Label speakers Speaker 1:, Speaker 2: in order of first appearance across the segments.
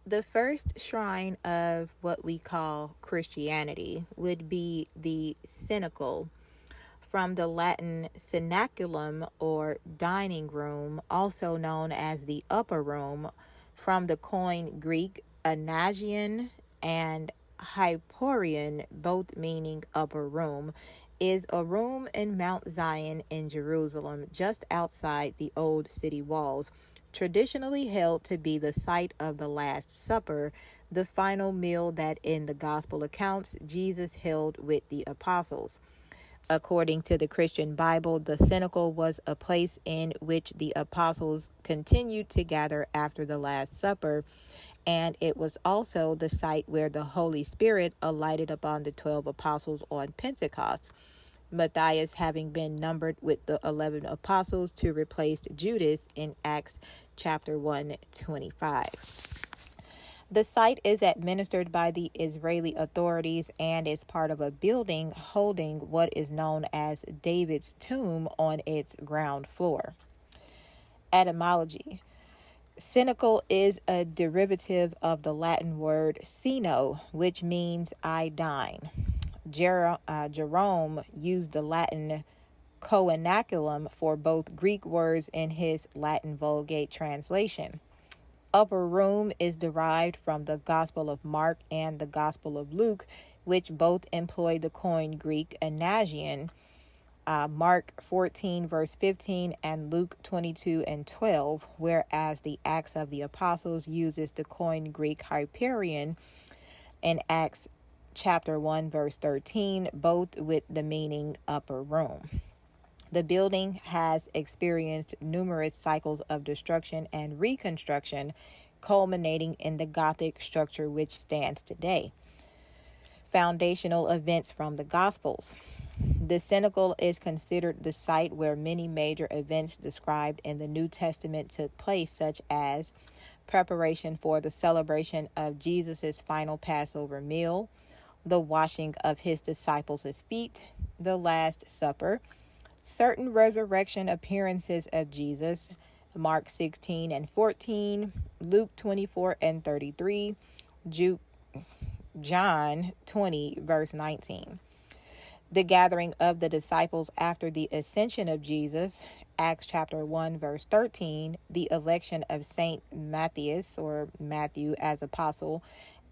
Speaker 1: The first shrine of what we call Christianity would be the Cenacle, from the Latin cenaculum or dining room, also known as the upper room, from the Koine Greek anagion and hyporion, both meaning upper room, is a room in Mount Zion in Jerusalem, just outside the old city walls, traditionally held to be the site of the Last Supper, the final meal that in the gospel accounts Jesus held with the apostles. According to the Christian Bible, the cenacle was a place in which the apostles continued to gather after the Last Supper, and it was also the site where the Holy Spirit alighted upon the 12 apostles on Pentecost, Matthias having been numbered with the 11 apostles to replace Judas in Acts chapter 1:25. The site is administered by the Israeli authorities and is part of a building holding what is known as David's tomb on its ground floor. Etymology. Cenacle is a derivative of the Latin word ceno, which means I dine. Jerome used the Latin coenaculum for both Greek words in his Latin Vulgate translation. Upper room is derived from the Gospel of Mark and the Gospel of Luke, which both employ the Koine Greek anagion, Mark 14 verse 15 and Luke 22 and 12, whereas the Acts of the Apostles uses the Koine Greek hyperion in Acts chapter 1 verse 13, both with the meaning upper room. The building has experienced numerous cycles of destruction and reconstruction, culminating in the Gothic structure which stands today. Foundational events from the Gospels. The Cenacle is considered the site where many major events described in the New Testament took place, such as preparation for the celebration of Jesus' final Passover meal, the washing of his disciples' feet, the Last Supper, certain resurrection appearances of Jesus, Mark 16 and 14, Luke 24 and 33, John 20 verse 19. The gathering of the disciples after the ascension of Jesus, Acts chapter 1 verse 13, the election of Saint Matthias or Matthew as apostle,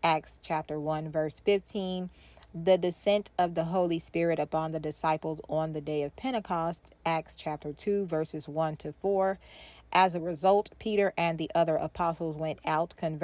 Speaker 1: Acts chapter 1 verse 15, the descent of the Holy Spirit upon the disciples on the day of Pentecost, Acts chapter 2 verses 1 to 4. As a result, Peter and the other apostles went out, converting